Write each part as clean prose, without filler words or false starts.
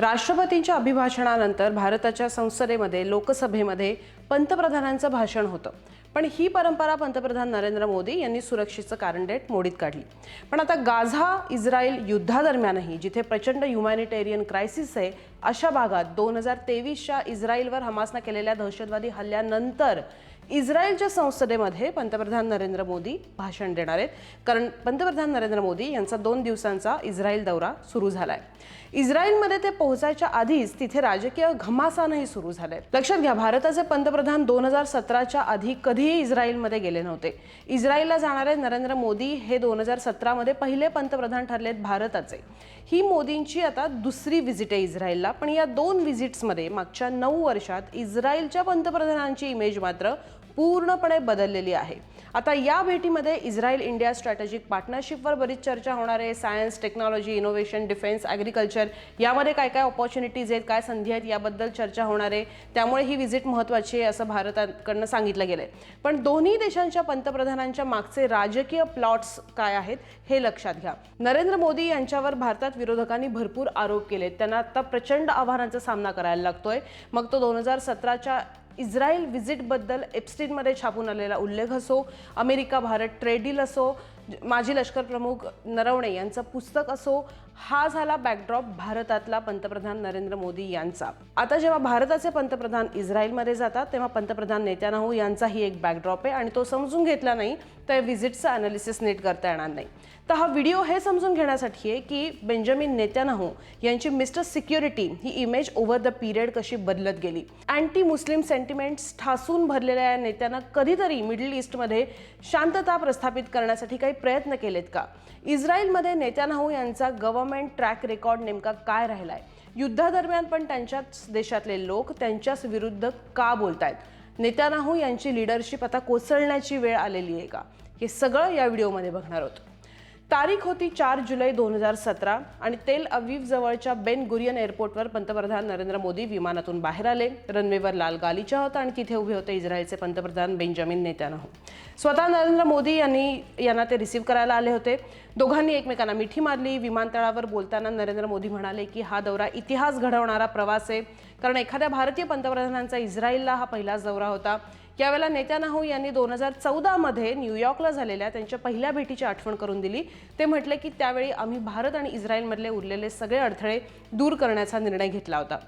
राष्ट्रपतींच्या अभिभाषणानंतर भारताच्या संसदेमध्ये लोकसभेमध्ये पंतप्रधानांचं भाषण होतं। पण ही परंपरा पंतप्रधान नरेंद्र मोदी यांनी सुरक्षेचं कारण देत मोडीत काढली। पण आता गाझा इस्रायल युद्धादरम्यानही जिथे प्रचंड ह्युमॅनिटेरियन क्रायसिस आहे अशा भागात 2023च्या इस्रायलवर हमासने केलेल्या दहशतवादी हल्ल्यानंतर इस्रायलच्या संसदेमध्ये पंतप्रधान नरेंद्र मोदी भाषण देणार आहेत। कारण पंतप्रधान नरेंद्र मोदी यांचा 2 दिवसांचा इस्रायल दौरा सुरू झालाय। इस्रायलमध्ये ते पोहोचायच्या आधीच तिथे राजकीय घमासानही सुरू झालंय। लक्षात घ्या, भारताचे पंतप्रधान 2017च्या आधी कधीही इस्रायलमध्ये गेले नव्हते। इस्रायलला जाणारे नरेंद्र मोदी हे 2017मध्ये पहिले पंतप्रधान ठरलेत भारताचे। ही मोदींची आता दुसरी व्हिजिट आहे इस्रायलला। पण या 2 व्हिजिट्समध्ये मागच्या 9 वर्षात इस्रायलच्या पंतप्रधानांची इमेज मात्र पूर्णपणे बदललेली आहे। आता या भेटीमध्ये इस्रायल इंडिया स्ट्रॅटेजिक पार्टनरशिपवर बरीच चर्चा होणार आहे। Science, technology, innovation, defence, agriculture यामध्ये काय काय ऑपॉर्च्युनिटीज आहेत, काय संधी आहेत याबद्दल चर्चा होणार आहे। त्यामुळे ही व्हिजिट महत्त्वाची आहे असं भारताकडनं सांगितलं गेलंय। पण दोन्ही देशांच्या पंतप्रधानांच्या मागचे राजकीय प्लॉट्स काय आहेत हे लक्षात घ्या। नरेंद्र मोदी यांच्यावर भारतात विरोधकांनी भरपूर आरोप केलेत। त्यांना आता प्रचंड आव्हानांचा सामना करायला लागतोय। मग तो 2017च्या इस्रायल व्हिजिटबद्दल एप्स्टीनमध्ये छापून आलेला उल्लेख असो, अमेरिका भारत ट्रेड डील असो, माजी लष्कर प्रमुख नरवणे यांचं पुस्तक असो, हा झाला बॅकड्रॉप भारतातला पंतप्रधान नरेंद्र मोदी यांचा। आता जेव्हा भारताचे पंतप्रधान इस्रायलमध्ये जातात तेव्हा पंतप्रधान नेत्यानाहू यांचाही एक बॅकड्रॉप आहे आणि तो समजून घेतला नाही तर व्हिजिटचं अनालिसिस नीट करता येणार नाही। तर हा व्हिडिओ हे समजून घेण्यासाठी आहे की बेंजामिन नेत्यानाहू यांची mister security he image over the period कशी बदलत गेली। अँटी मुस्लिम सेंटिमेंट्स ठासून भरलेल्या या नेत्यानं कधीतरी मिडल ईस्टमध्ये शांतता प्रस्थापित करण्यासाठी काही प्रयत्न केलेत का? इस्रायलमध्ये नेत्यानाहू यांचा गव्हर्नमेंट ट्रॅक रेकॉर्ड नेमका काय राहिलाय? युद्धादरम्यान पण त्यांच्याच देशातले लोक त्यांच्याच विरुद्ध का बोलतायत? नेत्यानाहू यांची लीडरशिप आता कोसळण्याची वेळ आलेली आहे का? हे सगळं या व्हिडिओमध्ये बघणार आहोत। तारीख होती 4 जुलै 2017 आणि तेल अवीव जवळच्या बेन गुरियन एअरपोर्टवर पंतप्रधान नरेंद्र मोदी विमानातून बाहेर आले। रनवेवर लाल गालिचा होता आणि तिथे उभे होते इस्रायलचे पंतप्रधान बेंजामिन नेत्यानाहू। स्वतः नरेंद्र मोदी यांना ते रिसीव्ह करायला आले होते। दोघांनी एकमेकांना मिठी मारली। विमानतळावर बोलताना नरेंद्र मोदी म्हणाले की हा दौरा इतिहास घडवणारा प्रवास आहे, कारण एखाद्या भारतीय पंतप्रधानांचा इस्रायलला हा पहिलाच दौरा होता। यावेळेला नेत्यानाहू यांनी 2014मध्ये न्यूयॉर्कला झालेल्या त्यांच्या पहिल्या भेटीची आठवण करून दिली। ते म्हटले की त्यावेळी आम्ही भारत आणि इस्रायलमधले उरलेले सगळे अडथळे दूर करण्याचा निर्णय घेतला होता।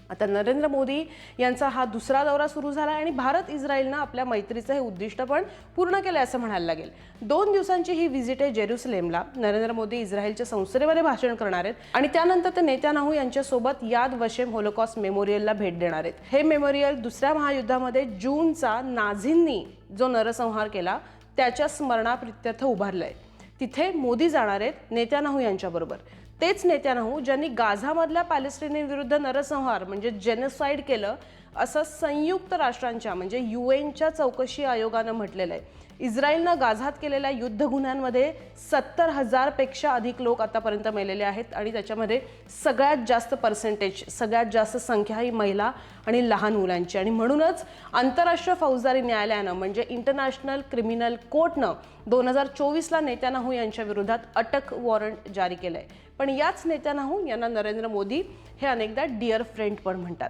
आता नरेंद्र मोदी यांचा हा दुसरा दौरा सुरू झाला आणि भारत इस्रायलनं आपल्या मैत्रीचं हे उद्दिष्ट पण पूर्ण केलं असं म्हणायला लागेल। 2 दिवसांची ही व्हिजिट आहे जेरुसलेमला। नरेंद्र मोदी इस्रायलच्या संसदेमध्ये भाषण करणार आहेत आणि त्यानंतर ते नेत्यानाहू यांच्यासोबत याद वशेम होलोकॉस्ट मेमोरियलला भेट देणार आहेत। हे मेमोरियल दुसऱ्या महायुद्धामध्ये जूनचा नाझींनी जो नरसंहार केला त्याच्या स्मरणाप्रित्यर्थ उभारलंय। तिथे मोदी जाणार आहेत नेत्यानाहू यांच्याबरोबर। तेच नेत्यानाहू ज्यांनी गाझामधल्या पॅलेस्टिनींविरुद्ध नरसंहार म्हणजे जेनोसाइड केलं असं संयुक्त राष्ट्रांच्या म्हणजे UNच्या चौकशी आयोगानं म्हटलेलं आहे। इस्रायलनं गाझात केलेल्या युद्ध गुन्ह्यांमध्ये 70,000 पेक्षा अधिक लोक आतापर्यंत मेलेले आहेत आणि त्याच्यामध्ये सगळ्यात जास्त पर्सेंटेज, सगळ्यात जास्त संख्या ही महिला आणि लहान मुलांची। आणि म्हणूनच आंतरराष्ट्रीय फौजदारी न्यायालयानं म्हणजे इंटरनॅशनल क्रिमिनल कोर्टनं 2024ला नेत्यानाहू यांच्या विरोधात अटक वॉरंट जारी केलंय। पण याच नेत्यानाहू यांना नरेंद्र मोदी हे अनेकदा डिअर फ्रेंड पण म्हणतात।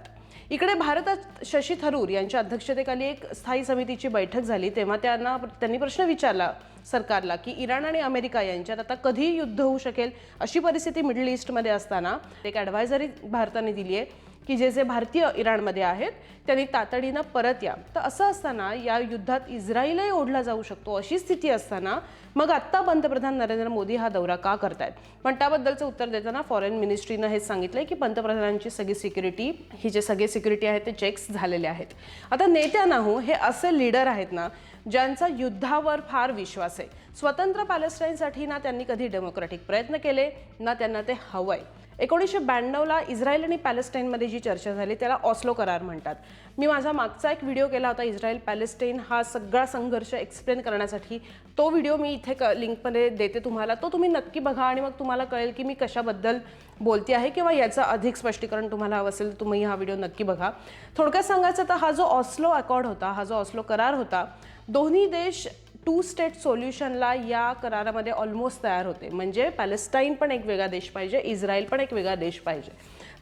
इकडे भारतात शशी थरूर यांच्या अध्यक्षतेखाली एक स्थायी समितीची बैठक झाली तेव्हा त्यांनी प्रश्न विचारला सरकारला की इराण आणि अमेरिका यांच्यात आता कधी युद्ध होऊ शकेल अशी परिस्थिती मिडल ईस्टमध्ये असताना एक ॲडवायझरी भारताने दिली आहे की जे भारतीय इराणमध्ये आहेत त्यांनी तातडीनं परत या। तर असं असताना या युद्धात इस्रायलही ओढला जाऊ शकतो अशी स्थिती असताना मग आत्ता पंतप्रधान नरेंद्र मोदी हा दौरा का करतायत? पण त्याबद्दलचं उत्तर देताना फॉरेन मिनिस्ट्रीनं हे सांगितलंय की पंतप्रधानांची सगळी सिक्युरिटी ही जे सगळे सिक्युरिटी आहेत ते चेक्स झालेले आहेत। आता नेत्यानाहू हे असे लीडर आहेत ना ज्यांचा युद्धावर फार विश्वास आहे। स्वतंत्र पॅलेस्टाईनसाठी ना त्यांनी कधी डेमोक्रॅटिक प्रयत्न केले ना त्यांना ते हवंय। 1992ला इस्रायल आणि पॅलेस्टाईनमध्ये जी चर्चा झाली त्याला ऑस्लो करार म्हणतात। मी माझा मागचा एक व्हिडिओ केला होता इस्रायल पॅलेस्टाईन हा सगळा संघर्ष एक्सप्लेन करण्यासाठी। तो व्हिडिओ मी इथे लिंकमध्ये देते तुम्हाला, तो तुम्ही नक्की बघा आणि मग तुम्हाला कळेल की मी कशाबद्दल बोलते आहे किंवा याचं अधिक स्पष्टीकरण तुम्हाला हवं असेल तर तुम्ही हा व्हिडिओ नक्की बघा। थोडक्यात सांगायचं तर हा जो ऑस्लो अकॉर्ड होता, हा जो ऑस्लो करार होता, दोन्ही देश 2 स्टेट सोल्युशनला या करारामध्ये ऑलमोस्ट तयार होते। म्हणजे पॅलेस्टाईन पण एक वेगळा देश पाहिजे, इस्रायल पण एक वेगळा देश पाहिजे।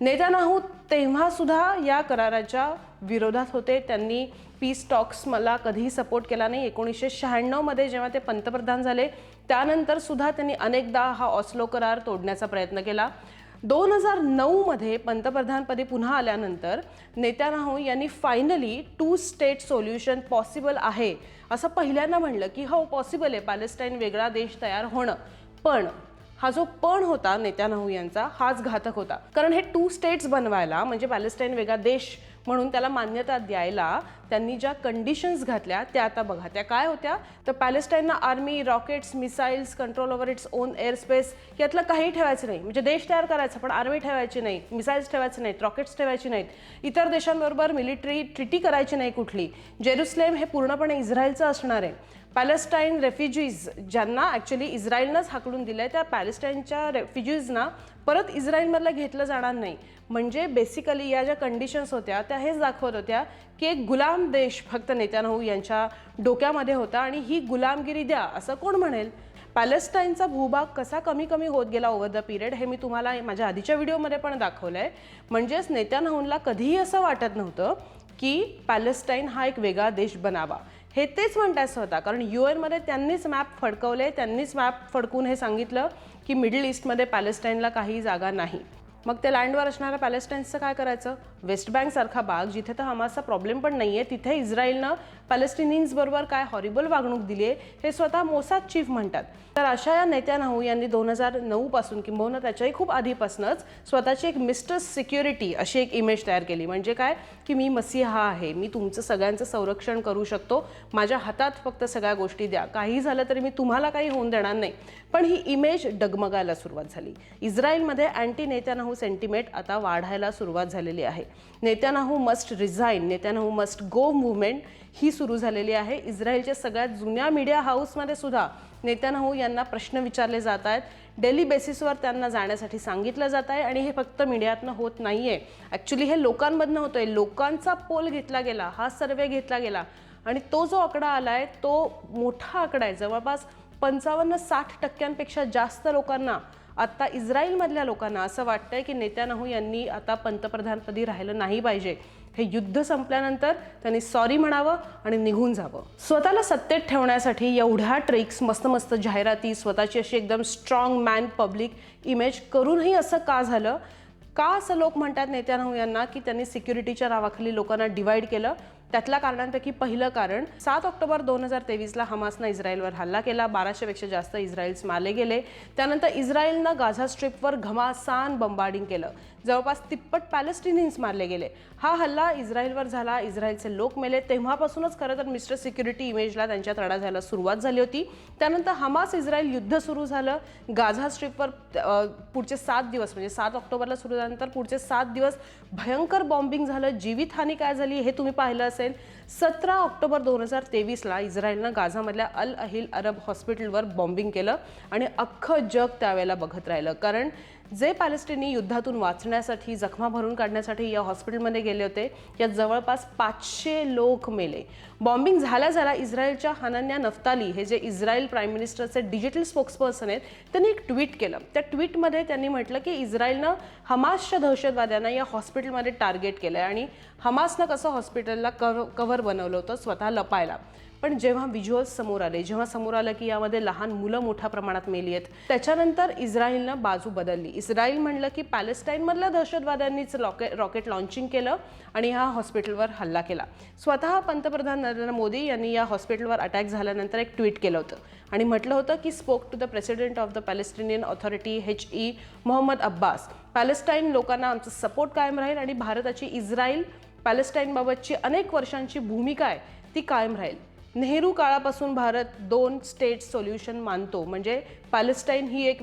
नेतान्याहू तेव्हा सुद्धा या कराराच्या विरोधात होते. त्यांनी पीस टॉक्स मला कधीही सपोर्ट केला नाही. 1996 मध्ये जेव्हा ते पंतप्रधान झाले त्यानंतर सुद्धा त्यांनी अनेकदा हा ऑस्लो करार तोडण्याचा प्रयत्न केला. 2009 मध्ये पंतप्रधानपदी पुन्हा आल्यानंतर नेतान्याहू यांनी फायनली 2 स्टेट सोल्युशन पॉसिबल आहे असं पहिल्यांदा म्हणलं की हो पॉसिबल आहे पॅलेस्टाईन वेगळा देश तयार होणं. पण हा जो पण होता नेतान्याहू यांचा हाच घातक होता. कारण हे 2 स्टेट्स बनवायला म्हणजे पॅलेस्टाईन वेगळा देश म्हणून त्याला मान्यता द्यायला त्यांनी ज्या कंडिशन्स घातल्या त्या आता बघा. त्या काय होत्या तर पॅलेस्टाईनना army, rockets, missiles, control over its own air space यातलं काही ठेवायचं नाही. म्हणजे देश तयार करायचा पण आर्मी ठेवायची नाही, मिसाईल्स ठेवायचे नाहीत, रॉकेट्स ठेवायची नाहीत, इतर देशांबरोबर मिलिटरी ट्रिटी करायची नाही कुठली. जेरुसलेम हे पूर्णपणे इस्रायलचं असणार आहे. पॅलेस्टाईन रेफ्युजीज ज्यांना ॲक्च्युली इस्रायलनंच हाकलून दिलं आहे त्या पॅलेस्टाईनच्या रेफ्युजीजना परत इस्रायलमधलं घेतलं जाणार नाही. म्हणजे बेसिकली या ज्या कंडिशन्स होत्या त्या हेच दाखवत होत्या की एक गुलाम देश फक्त नेतान्याहू यांच्या डोक्यामध्ये होता आणि ही गुलामगिरी द्या असं कोण म्हणेल. पॅलेस्टाईनचा भूभाग कसा कमी कमी होत गेला ओव्हर द पिरियड हे मी तुम्हाला माझ्या आधीच्या व्हिडिओमध्ये पण दाखवलं आहे. म्हणजेच नेतान्याहूला कधीही असं वाटत नव्हतं की पॅलेस्टाईन हा एक वेगळा देश बनावा. हे तेच म्हणतायचं होता कारण UN त्यांनीच मॅप फडकवले. त्यांनीच मॅप फडकून हे सांगितलं की मिडल ईस्टमध्ये पॅलेस्टाईनला काही जागा नाही. मग ते लँडवर असणाऱ्या पॅलेस्टाईन्सचं काय करायचं. वेस्ट बँकसारखा भाग जिथे तर हमासचा प्रॉब्लेम पण नाही आहे तिथे इस्रायलनं पॅलेस्टिनियन्सबरोबर काय हॉरिबल वागणूक दिली आहे हे स्वतः मोसाद चीफ म्हणतात. तर अशा या नेतान्याहू यांनी 2009 पासून किंबहुना त्याच्याही खूप आधीपासूनच स्वतःची एक मिस्टर सिक्युरिटी अशी एक इमेज तयार केली. म्हणजे काय की मी मसीहा आहे, मी तुमचं सगळ्यांचं संरक्षण करू शकतो, माझ्या हातात फक्त सगळ्या गोष्टी द्या, काही झालं तरी मी तुम्हाला काही होऊन देणार नाही. पण ही इमेज डगमगायला सुरुवात झाली. इस्रायलमध्ये अँटी नेतान्याहू सेंटिमेंट आता वाढायला सुरुवात झालेली आहे. Netanyahu must resign, Netanyahu must go movement ही सुरू झालेली आहे. इस्रायलच्या सगळ्यात जुन्या मीडिया हाऊसमध्ये सुद्धा नेतान्याहू यांना प्रश्न विचारले जात आहेत. डेली बेसिसवर त्यांना जाण्यासाठी सांगितलं जात आहे आणि हे फक्त मीडियातनं होत नाही आहे. ॲक्च्युली हे लोकांमधनं होतं आहे. लोकांचा पोल घेतला गेला, हा सर्वे घेतला गेला आणि तो जो आकडा आला आहे तो मोठा आकडा आहे. जवळपास 55-60% जास्त लोकांना आता इस्रायलमधल्या लोकांना असं वाटतंय की नेतान्याहू यांनी आता पंतप्रधानपदी राहिलं नाही पाहिजे. हे युद्ध संपल्यानंतर त्यांनी सॉरी म्हणावं आणि निघून जावं. स्वतःला सत्तेत ठेवण्यासाठी एवढ्या ट्रिक्स, मस्त मस्त जाहिराती, स्वतःची अशी एकदम स्ट्रॉंग मॅन पब्लिक इमेज करूनही असं का झालं. का असं लोक म्हणतात नेतान्याहू यांना की त्यांनी सिक्युरिटीच्या नावाखाली लोकांना डिवाइड केलं. त्यातल्या कारणांपैकी पहिलं कारण 7 ऑक्टोबर 2023ला हमासनं इस्रायलवर हल्ला केला. 1200पेक्षा जास्त इस्रायल्स मारले गेले. त्यानंतर इस्रायलनं गाझा स्ट्रिपवर घमासान बंबार्डिंग केलं. जवळपास 33 पॅलेस्टिनियन्स मारले गेले. हा हल्ला इस्रायलवर झाला, इस्रायलचे लोक मेले. तेव्हापासूनच खरं तर मिस्टर सिक्युरिटी इमेजला त्यांच्यात तडा जायला सुरुवात झाली होती. त्यानंतर हमास इस्रायल युद्ध सुरू झालं. गाझा स्ट्रिपवर पुढचे 7 दिवस म्हणजे 7 ऑक्टोबरला सुरू झाल्यानंतर पुढचे 7 दिवस भयंकर बॉम्बिंग झालं. जीवितहानी काय झाली हे तुम्ही पाहिलं असेल. 17 ऑक्टोबर 2023ला इस्रायलनं गाझामधल्या अल अहिल अरब हॉस्पिटलवर बॉम्बिंग केलं आणि अख्खं जग त्यावेळेला बघत राहिलं. कारण जे पॅलेस्टिनी युद्धातून वाचण्यासाठी, जखमा भरून काढण्यासाठी या हॉस्पिटलमध्ये गेले होते यात जवळपास 500 लोक मेले. बॉम्बिंग झाल्या इस्रायलच्या हनन्या नफ्ताली हे जे इस्रायल प्राईम मिनिस्टरचे डिजिटल स्पोक्सपर्सन आहेत त्यांनी एक ट्विट केलं. त्या ट्विटमध्ये त्यांनी म्हटलं की इस्रायलनं हमासच्या दहशतवाद्यांना या हॉस्पिटलमध्ये टार्गेट केलं आहे आणि हमासनं कसं हॉस्पिटलला कव्हर बनवलं होतं स्वतः लपायला. पण जेव्हा व्हिज्युअल्स समोर आले, जेव्हा समोर आलं की यामध्ये लहान मुलं मोठ्या प्रमाणात मेली आहेत, त्याच्यानंतर इस्रायलनं बाजू बदलली. इस्रायल म्हणलं की पॅलेस्टाईनमधल्या दहशतवाद्यांनीच रॉकेट लॉन्चिंग केलं आणि ह्या हॉस्पिटलवर हल्ला केला. स्वतः पंतप्रधान नरेंद्र मोदी यांनी या हॉस्पिटलवर अटॅक झाल्यानंतर एक ट्विट केलं होतं आणि म्हटलं होतं की spoke to the president of the Palestinian authority HE Mohammad Abbas. Palestine लोकांना आमचं सपोर्ट कायम राहील आणि भारताची इस्रायल पॅलेस्टाईनबाबतची अनेक वर्षांची भूमिका आहे ती कायम राहील. नेहरू काळापासून भारत 2 स्टेट सोल्युशन मानतो. म्हणजे पॅलेस्टाईन ही एक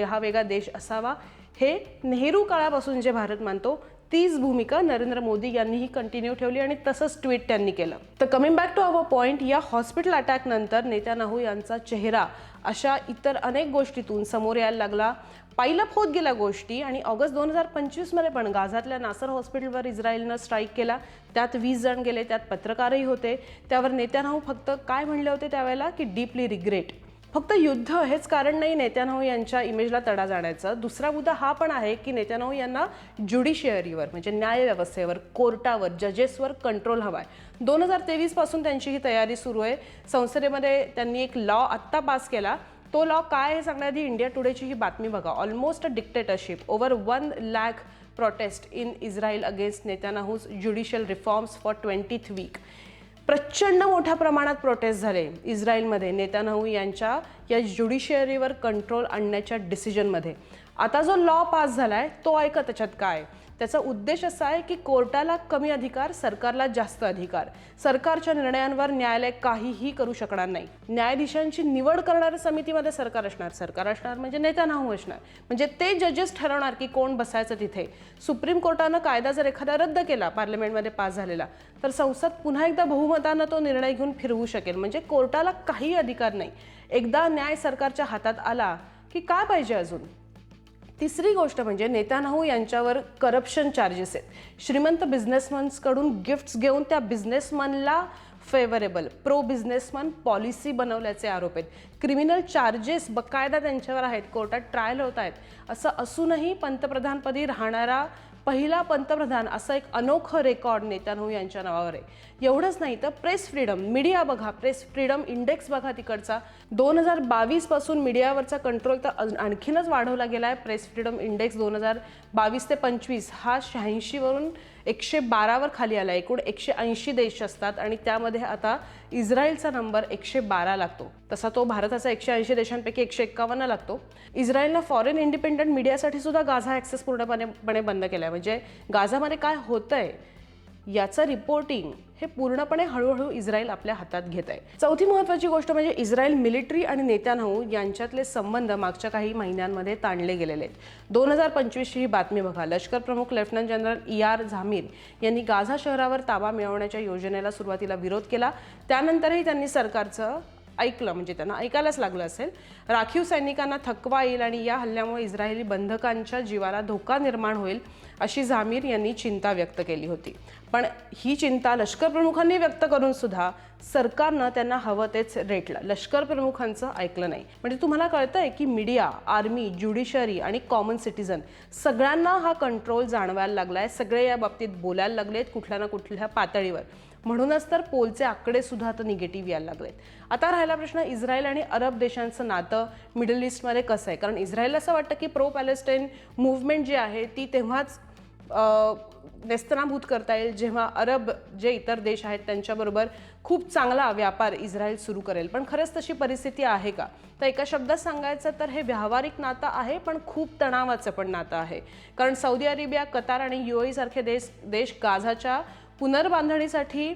हा वेगळा देश असावा हे नेहरू काळापासून जे भारत मानतो तीच भूमिका नरेंद्र मोदी यांनीही कंटिन्यू ठेवली आणि तसंच ट्विट त्यांनी केलं. तर coming back to our point, या हॉस्पिटल अटॅक नंतर नेतान्याहू यांचा चेहरा अशा इतर अनेक गोष्टीतून समोर यायला लागला. पाईलअप होत गेल्या गोष्टी आणि ऑगस्ट 2025मध्ये पण गाझातल्या नासर हॉस्पिटलवर इस्रायलनं स्ट्राईक केला. त्यात 20 जण गेले, त्यात पत्रकारही होते. त्यावर नेतान्याहू फक्त काय म्हणले होते त्यावेळेला की डीपली रिग्रेट. फक्त युद्ध हेच कारण नाही नेत्यानाहू यांच्या इमेजला तडा जाण्याचं. दुसरा मुद्दा हा पण आहे की नेत्यानाहू यांना ज्युडिशियरीवर म्हणजे न्यायव्यवस्थेवर, कोर्टावर, जजेसवर कंट्रोल हवा आहे. 2023 पासून त्यांची ही तयारी सुरू आहे. संसदेमध्ये त्यांनी एक लॉ आत्ता पास केला. तो लॉ काय हे सांगण्याआधी इंडिया टुडेची ही बातमी बघा. Almost a dictatorship, over 1 lakh protest in Israel against Netanyahu's judicial reforms for 20th week. प्रचंड मोठ्या प्रमाणात प्रोटेस्ट झाले इस्रायलमध्ये नेत्यानाहू यांच्या या ज्युडिशियरीवर कंट्रोल आणण्याच्या डिसिजनमध्ये. आता जो लॉ पास झालाय तो ऐका त्याच्यात काय. त्याचा उद्देश असा आहे की कोर्टाला कमी अधिकार, सरकारला जास्त अधिकार. सरकारच्या निर्णयांवर न्यायालय काहीही करू शकणार नाही. न्यायाधीशांची निवड करणाऱ्या समितीमध्ये सरकार असणार म्हणजे नेत्यानाहू असणार. म्हणजे ते जजेस ठरवणार की कोण बसायचं तिथे. सुप्रीम कोर्टानं कायदा जर एखादा रद्द केला पार्लमेंटमध्ये पास झालेला, तर संसद पुन्हा एकदा बहुमतानं तो निर्णय घेऊन फिरवू शकेल. म्हणजे कोर्टाला काही अधिकार नाही. एकदा न्याय सरकारच्या हातात आला की काय पाहिजे अजून. तिसरी गोष्ट म्हणजे नेत्यानाहू यांच्यावर करप्शन चार्जेस आहेत. श्रीमंत बिझनेसमन्सकडून गिफ्ट्स घेऊन त्या बिझनेसमनला फेवरेबल प्रो बिझनेसमन पॉलिसी बनवल्याचे आरोप आहेत. क्रिमिनल चार्जेस बकायदा त्यांच्यावर आहेत. कोर्टात ट्रायल होत आहेत. असं असूनही पंतप्रधानपदी राहणारा पहिला पंतप्रधान असं एक अनोखं रेकॉर्ड नेत्यानाहू यांच्या नावावर आहे. एवढंच नाही तर प्रेस फ्रीडम, मीडिया बघा, प्रेस फ्रीडम इंडेक्स बघा तिकडचा. 2022 पासून मीडियावरचा कंट्रोल तर आणखीनच वाढवला गेला आहे. प्रेस फ्रीडम इंडेक्स 2022 ते 25 हा 86 वरून 112 खाली आला. एकूण 180 देश असतात आणि त्यामध्ये आता इस्रायलचा नंबर 112 लागतो. तसा तो भारताचा 180 देशांपैकी 151 लागतो. इस्रायलनं फॉरेन इंडिपेंडंट मीडियासाठी सुद्धा गाझा ॲक्सेस पूर्णपणे बंद केला आहे. म्हणजे गाझामध्ये काय होतंय याचं रिपोर्टिंग हे पूर्णपणे हळूहळू इस्रायल आपल्या हातात घेत आहे. चौथी महत्त्वाची गोष्ट म्हणजे इस्रायल मिलिटरी आणि नेत्यानाहू यांच्यातले संबंध मागच्या काही महिन्यांमध्ये ताणले गेलेले आहेत. 2025ची ही बातमी बघा. लष्कर प्रमुख लेफ्टनंट जनरल ER झामीर यांनी गाझा शहरावर ताबा मिळवण्याच्या योजनेला सुरुवातीला विरोध केला. त्यानंतरही त्यांनी सरकारचं ऐकलं, म्हणजे त्यांना ऐकायलाच लागलं असेल. राखीव सैनिकांना थकवा येईल आणि या हल्ल्यामुळे इस्रायली बंधकांच्या जीवाला धोका निर्माण होईल अशी झामीर यांनी चिंता व्यक्त केली होती. पण ही चिंता लष्कर प्रमुखांनी व्यक्त करून सुद्धा सरकारनं त्यांना हवं तेच रेटलं. लष्कर प्रमुखांचं ऐकलं नाही. म्हणजे तुम्हाला कळतंय की मीडिया, आर्मी, ज्युडिशरी आणि कॉमन सिटिझन सगळ्यांना हा कंट्रोल जाणवायला लागलाय. सगळे या बाबतीत बोलायला लागलेत कुठल्या ना कुठल्या पातळीवर. म्हणूनच तर पोलचे आकडे सुद्धा आता निगेटिव्ह यायला लागलेत. आता राहिला प्रश्न इस्रायल आणि अरब देशांचं नातं मिडल ईस्टमध्ये कसं आहे. कारण इस्रायलला असं वाटतं की प्रो पॅलेस्टाईन मूव्हमेंट जी आहे ती तेव्हाच नेस्तनाभूत करता येईल जेव्हा अरब जे इतर देश आहेत त्यांच्याबरोबर खूप चांगला व्यापार इस्रायल सुरू करेल. पण खरंच तशी परिस्थिती आहे का. तर एका शब्दात सांगायचं तर हे व्यावहारिक नातं आहे पण खूप तणावाचं पण नातं आहे. कारण सौदी अरेबिया, कतार आणि UAE सारखे देश गाझाच्या पुनर्बांधणीसाठी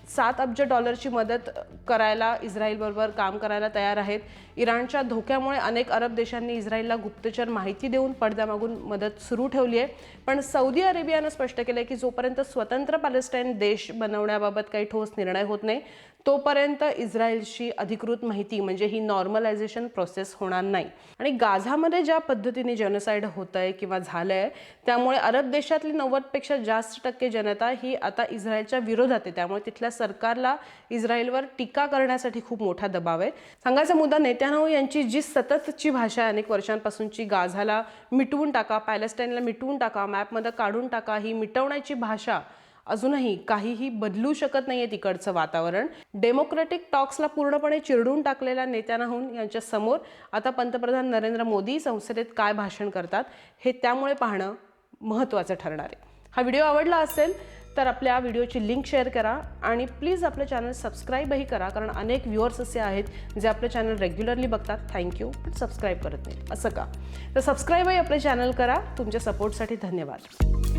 $7 अब्ज मदत करायला इस्रायलबरोबर काम करायला तयार आहेत. इराणच्या धोक्यामुळे अनेक अरब देशांनी इस्रायलला गुप्तचर माहिती देऊन पडद्यामागून मदत सुरू ठेवली आहे. पण सौदी अरेबियानं स्पष्ट केलं की जोपर्यंत स्वतंत्र पॅलेस्टाईन देश बनवण्याबाबत काही ठोस निर्णय होत नाही तोपर्यंत इस्रायलशी अधिकृत माहिती म्हणजे ही नॉर्मलायझेशन प्रोसेस होणार नाही. आणि गाझामध्ये ज्या पद्धतीने जेनोसाइड होत आहे किंवा झालं आहे त्यामुळे अरब देशातली 90% जास्त जनता ही आता इस्रायलच्या विरोधात आहे. त्यामुळे तिथल्या सरकारला इस्रायलवर टीका करण्यासाठी खूप मोठा दबाव आहे. सांगायचा मुद्दा नेत्यानाहू यांची जी सततची भाषा आहे अनेक वर्षांपासूनची, गाझाला मिटवून टाका, पॅलेस्टाईनला मिटवून टाका, मॅपमध्ये काढून टाका, ही मिटवण्याची भाषा अजूनही काहीही बदलू शकत नाहीये तिकडचं वातावरण. डेमोक्रेटिक टॉक्सला पूर्णपणे चिरडून टाकलेल्या नेत्यानाहू यांच्या समोर आता पंतप्रधान नरेंद्र मोदी संसदेत काय भाषण करतात हे त्यामुळे पाहणं महत्त्वाचं ठरणार आहे. हा व्हिडिओ आवडला असेल तर आपल्या व्हिडिओची लिंक शेअर करा आणि प्लीज आपलं चॅनल सबस्क्राईबही करा. कारण अनेक व्ह्युअर्स असे आहेत जे आपलं चॅनल रेग्युलरली बघतात, थँक्यू, पण सबस्क्राईब करत नाहीत. असं का? तर सबस्क्राईबही आपलं चॅनल करा. तुमच्या सपोर्टसाठी धन्यवाद.